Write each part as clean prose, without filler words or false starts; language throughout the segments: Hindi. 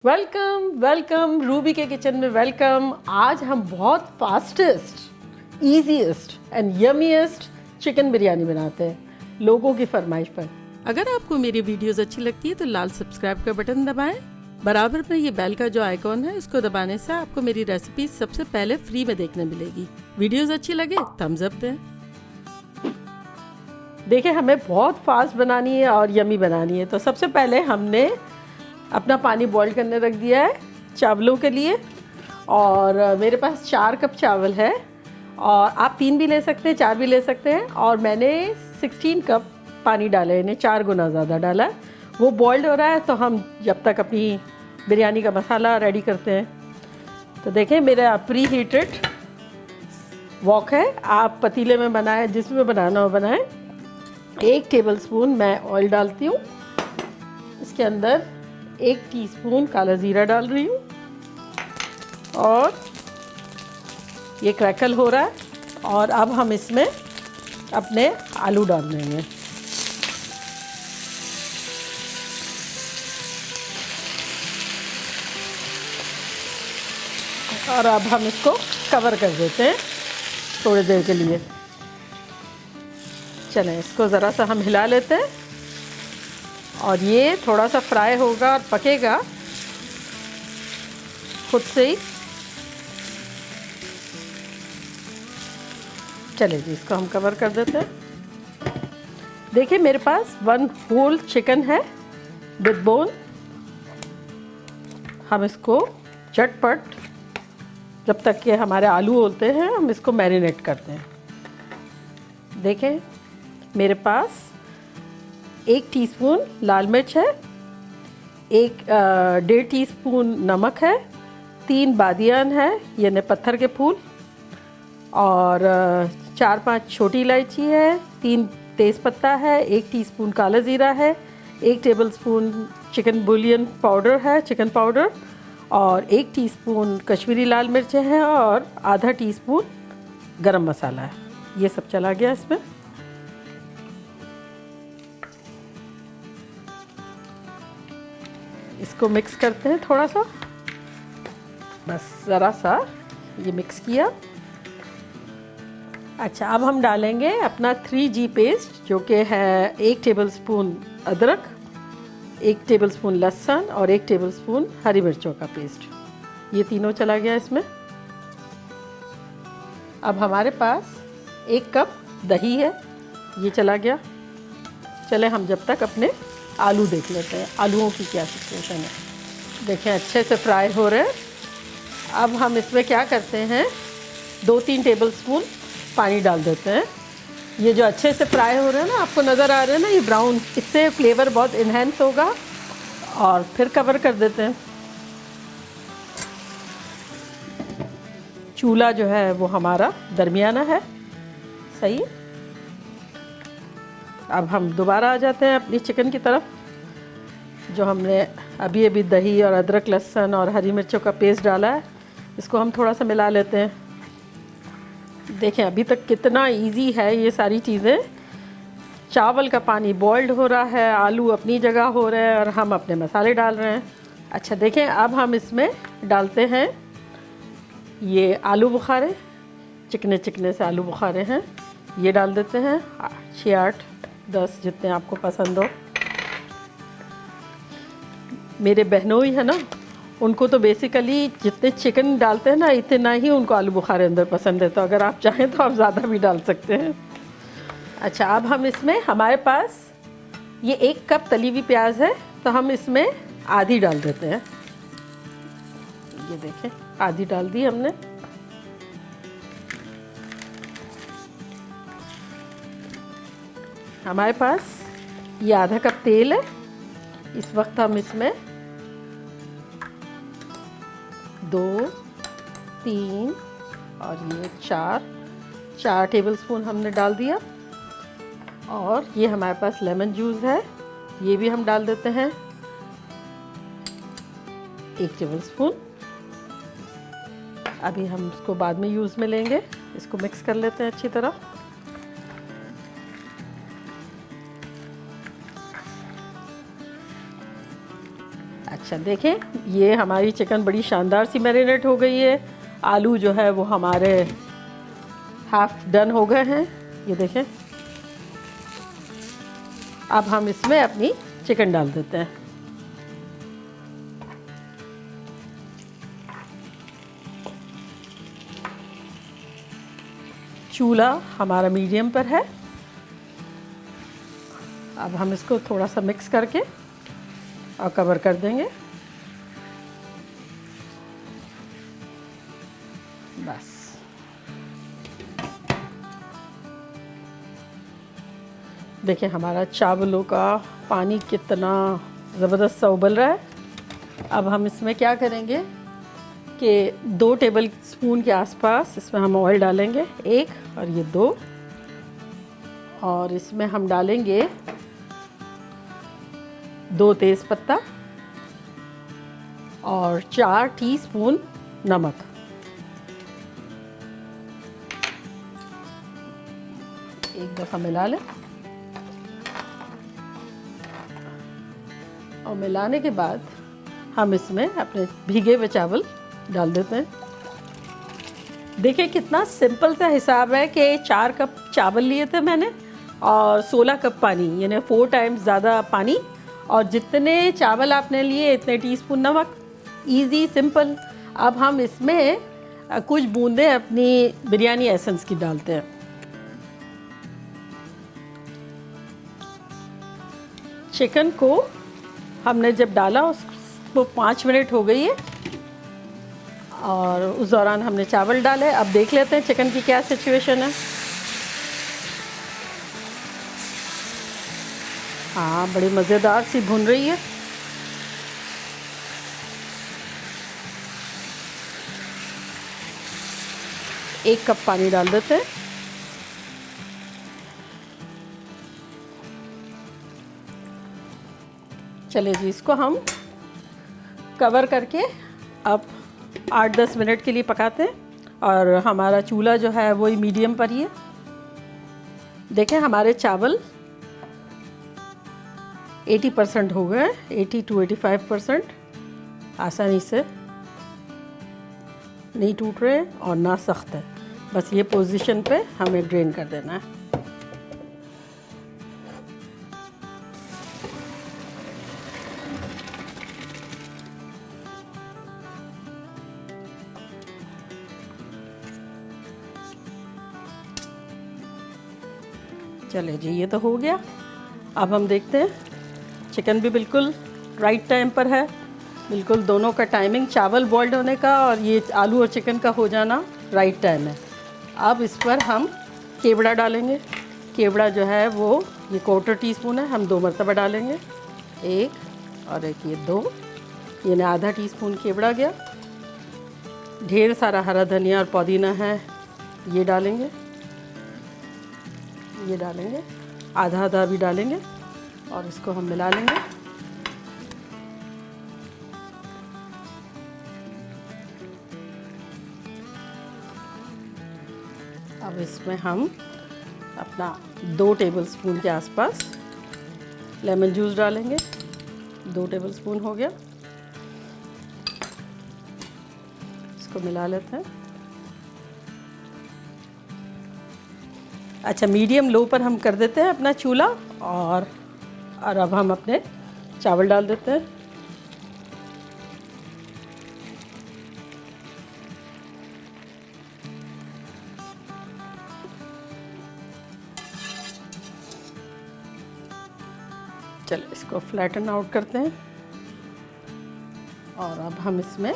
वेलकम वेलकम रूबी के किचन में वेलकम। आज हम बहुत fastest, easiest and yummiest chicken biryani बनाते हैं लोगों की फरमाइश पर। अगर आपको मेरी वीडियोस अच्छी लगती है तो लाल सब्सक्राइब का बटन दबाएं। बराबर में ये बेल का जो आइकॉन है इसको दबाने से आपको मेरी रेसिपी सबसे पहले फ्री में देखने मिलेगी। वीडियोस अच्छी लगे थम्स अप दें। देखिए, हमें बहुत फास्ट बनानी है और यमी बनानी है, तो सबसे पहले हमने अपना पानी बॉईल करने रख दिया है चावलों के लिए। और मेरे पास 4 कप चावल है, और आप 3 भी ले सकते हैं, 4 भी ले सकते हैं। और मैंने 16 कप पानी डाला है, इन्हें 4 गुना ज़्यादा डाला है। वो बॉइल्ड हो रहा है, तो हम जब तक अपनी बिरयानी का मसाला रेडी करते हैं। तो देखें, मेरा प्री हीटेड वॉक है। आप पतीले में बनाएं, जिसमें बनाना हो बनाएं। 1 टेबलस्पून मैं ऑयल डालती हूँ। इसके अंदर 1 टीस्पून काला ज़ीरा डाल रही हूँ, और ये क्रैकल हो रहा है। और अब हम इसमें अपने आलू डाल देंगे। और अब हम इसको कवर कर देते हैं थोड़ी देर के लिए। चलें, इसको ज़रा सा हम हिला लेते हैं, और ये थोड़ा सा फ्राई होगा और पकेगा खुद से ही। चलिए जी, इसको हम कवर कर देते हैं। देखिए, मेरे पास 1 होल चिकन है विद बोन। हम इसको झटपट, जब तक कि हमारे आलू होते हैं, हम इसको मैरिनेट करते हैं। देखें, मेरे पास 1 टीस्पून लाल मिर्च है, 1.5 टीस्पून नमक है, 3 बादियान है यानी पत्थर के फूल, और 4-5 छोटी इलायची है, 3 तेज़पत्ता है, 1 टीस्पून काला ज़ीरा है, 1 टेबलस्पून चिकन बुलियन पाउडर है, चिकन पाउडर, और 1 टीस्पून कश्मीरी लाल मिर्चें हैं, और आधा टीस्पून गरम मसाला है। ये सब चला गया इसमें। इसको मिक्स करते हैं थोड़ा सा, बस ज़रा सा ये मिक्स किया। अच्छा, अब हम डालेंगे अपना 3G पेस्ट, जो कि है 1 टेबलस्पून अदरक, 1 टेबलस्पून लहसुन, और 1 टेबलस्पून हरी मिर्चों का पेस्ट। ये तीनों चला गया इसमें। अब हमारे पास 1 कप दही है, ये चला गया। चले, हम जब तक अपने आलू देख लेते हैं, आलूओं की क्या सिचुएशन है। देखें, अच्छे से फ्राई हो रहे हैं। अब हम इसमें क्या करते हैं, 2-3 टेबलस्पून पानी डाल देते हैं। ये जो अच्छे से फ्राई हो रहे हैं ना, आपको नज़र आ रहे हैं ना, ये ब्राउन, इससे फ्लेवर बहुत इन्हेंस होगा। और फिर कवर कर देते हैं। चूल्हा जो है वो हमारा दरमियाना है, सही। अब हम दोबारा आ जाते हैं अपनी चिकन की तरफ, जो हमने अभी अभी दही और अदरक लहसुन और हरी मिर्चों का पेस्ट डाला है। इसको हम थोड़ा सा मिला लेते हैं। देखें, अभी तक कितना इजी है ये सारी चीज़ें। चावल का पानी बॉइल्ड हो रहा है, आलू अपनी जगह हो रहे हैं, और हम अपने मसाले डाल रहे हैं। अच्छा, देखें, अब हम इसमें डालते हैं ये आलू बुखारे, चिकने चिकने से आलू बुखारे हैं, ये डाल देते हैं। 6, 8, 10 जितने आपको पसंद हो। मेरे बहनोई है ना, उनको तो बेसिकली जितने चिकन डालते हैं ना, इतना ही उनको आलू बुखारे अंदर पसंद है। तो अगर आप चाहें तो आप ज़्यादा भी डाल सकते हैं। अच्छा, अब हम इसमें, हमारे पास ये 1 कप तली हुई प्याज है, तो हम इसमें आधी डाल देते हैं। ये देखें, आधी डाल दी हमने। हमारे पास ये आधा कप तेल है। इस वक्त हम इसमें 2, 3 और ये 4 टेबलस्पून हमने डाल दिया। और ये हमारे पास लेमन जूस है, ये भी हम डाल देते हैं 1 टेबलस्पून। अभी हम इसको बाद में यूज़ में लेंगे। इसको मिक्स कर लेते हैं अच्छी तरह। अच्छा देखें, ये हमारी चिकन बड़ी शानदार सी मैरिनेट हो गई है। आलू जो है वो हमारे हाफ डन हो गए हैं, ये देखें। अब हम इसमें अपनी चिकन डाल देते हैं। चूल्हा हमारा मीडियम पर है। अब हम इसको थोड़ा सा मिक्स करके और कवर कर देंगे। बस देखिए हमारा चावलों का पानी कितना ज़बरदस्त सा उबल रहा है। अब हम इसमें क्या करेंगे कि 2 टेबल स्पून के आसपास इसमें हम ऑयल डालेंगे, 1 और ये 2, और इसमें हम डालेंगे 2 तेज़पत्ता और 4 टीस्पून नमक। एक दफ़ा मिला लें और मिलाने के बाद हम इसमें अपने भीगे हुए चावल डाल देते हैं। देखिए कितना सिंपल सा हिसाब है कि 4 कप चावल लिए थे मैंने और 16 कप पानी, यानी 4 टाइम्स ज़्यादा पानी, और जितने चावल आपने लिए इतने टीस्पून नमक। Easy simple. अब हम इसमें कुछ बूंदें अपनी बिरयानी एसेंस की डालते हैं। चिकन को हमने जब डाला उसको 5 मिनट हो गई है और उस दौरान हमने चावल डाले। अब देख लेते हैं चिकन की क्या सिचुएशन है। हाँ, बड़ी मज़ेदार सी भुन रही है। एक कप पानी डाल देते हैं। चलिए जी, इसको हम कवर करके अब 8-10 मिनट के लिए पकाते हैं, और हमारा चूल्हा जो है वो मीडियम पर ही है। देखें हमारे चावल 80% हो गए, 80 to 85%। आसानी से नहीं टूट रहे और ना सख्त है। बस ये पोजीशन पे हमें ड्रेन कर देना है। चले जी, ये तो हो गया। अब हम देखते हैं, चिकन भी बिल्कुल राइट टाइम पर है। बिल्कुल दोनों का टाइमिंग, चावल बॉइल्ड होने का और ये आलू और चिकन का हो जाना राइट टाइम है। अब इस पर हम केवड़ा डालेंगे। केवड़ा जो है वो ये 1/4 टीस्पून है, हम 2 मरतबा डालेंगे, 1 और 1 ये 2, यानी आधा टीस्पून केवड़ा गया। ढेर सारा हरा धनिया और पुदीना है, ये डालेंगे, ये डालेंगे, आधा आधा भी डालेंगे और इसको हम मिला लेंगे। अब इसमें हम अपना 2 टेबलस्पून के आसपास लेमन जूस डालेंगे। 2 टेबलस्पून हो गया, इसको मिला लेते हैं। अच्छा, मीडियम लो पर हम कर देते हैं अपना चूल्हा, और अब हम अपने चावल डाल देते हैं। चलो इसको फ्लैटन आउट करते हैं, और अब हम इसमें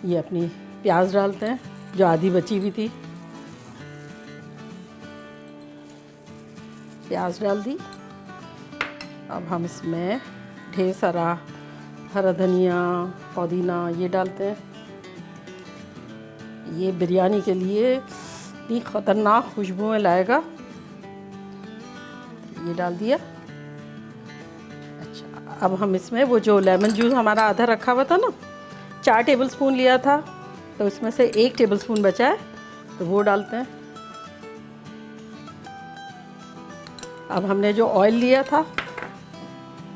ये अपनी प्याज डालते हैं जो आधी बची हुई थी। प्याज डाल दी। अब हम इसमें ढेर सारा हरा धनिया, पुदीना ये डालते हैं। ये बिरयानी के लिए इतनी ख़तरनाक खुशबुएं लाएगा। ये डाल दिया। अच्छा, अब हम इसमें वो जो लेमन जूस हमारा आधा रखा हुआ था ना, 4 टेबलस्पून लिया था, तो इसमें से 1 टेबलस्पून बचा है, तो वो डालते हैं। अब हमने जो ऑयल लिया था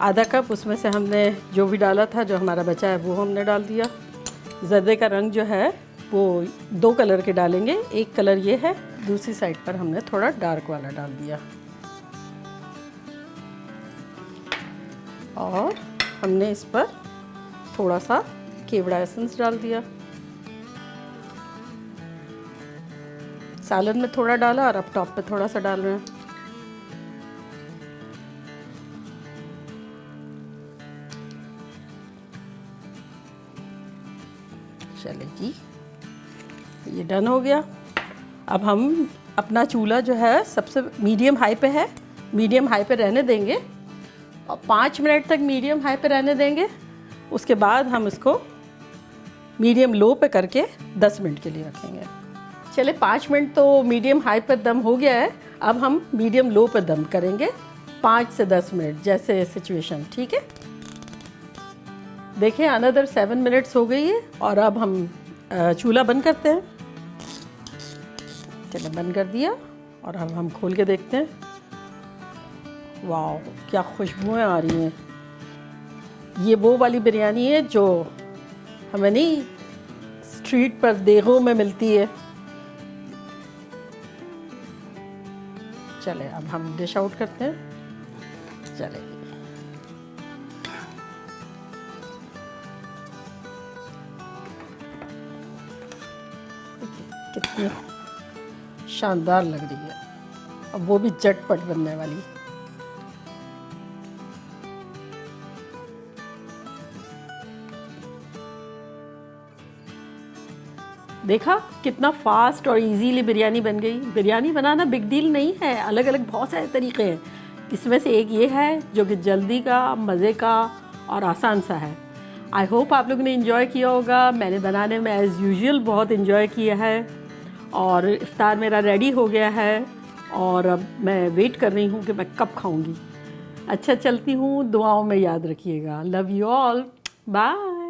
आधा कप, उसमें से हमने जो भी डाला था, जो हमारा बचा है वो हमने डाल दिया। ज़र्दे का रंग जो है वो 2 कलर के डालेंगे, एक कलर ये है, दूसरी साइड पर हमने थोड़ा डार्क वाला डाल दिया। और हमने इस पर थोड़ा सा केवड़ा एसेंस डाल दिया। सालन में थोड़ा डाला और अब टॉप पे थोड़ा सा डाल रहे हैं। चले जी, ये डन हो गया। अब हम अपना चूल्हा जो है सबसे मीडियम हाई पे है, मीडियम हाई पे रहने देंगे और 5 मिनट तक मीडियम हाई पे रहने देंगे। उसके बाद हम इसको मीडियम लो पे करके 10 मिनट के लिए रखेंगे। चले 5 मिनट तो मीडियम हाई पर दम हो गया है, अब हम मीडियम लो पर दम करेंगे 5 से 10 मिनट, जैसे सिचुएशन। ठीक है, देखिए अनदर 7 मिनट्स हो गई है और अब हम चूल्हा बंद करते हैं। चलो बंद कर दिया और अब हम खोल के देखते हैं। वाह, क्या खुशबुएं आ रही हैं। ये वो वाली बिरयानी है जो हमें नहीं स्ट्रीट पर देगों में मिलती है। चले अब हम डिश आउट करते हैं। चले कितनी शानदार लग रही है, अब वो भी झटपट बनने वाली। देखा कितना फास्ट और इजीली बिरयानी बन गई। बिरयानी बनाना बिग डील नहीं है, अलग अलग बहुत सारे तरीके हैं। इसमें से एक ये है जो कि जल्दी का, मज़े का और आसान सा है। आई होप आप लोगों ने इन्जॉय किया होगा। मैंने बनाने में एज़ यूजुअल बहुत इन्जॉय किया है और इफ्तार मेरा रेडी हो गया है और अब मैं वेट कर रही हूँ कि मैं कब खाऊँगी। अच्छा, चलती हूँ, दुआओं में याद रखिएगा। Love you all, bye.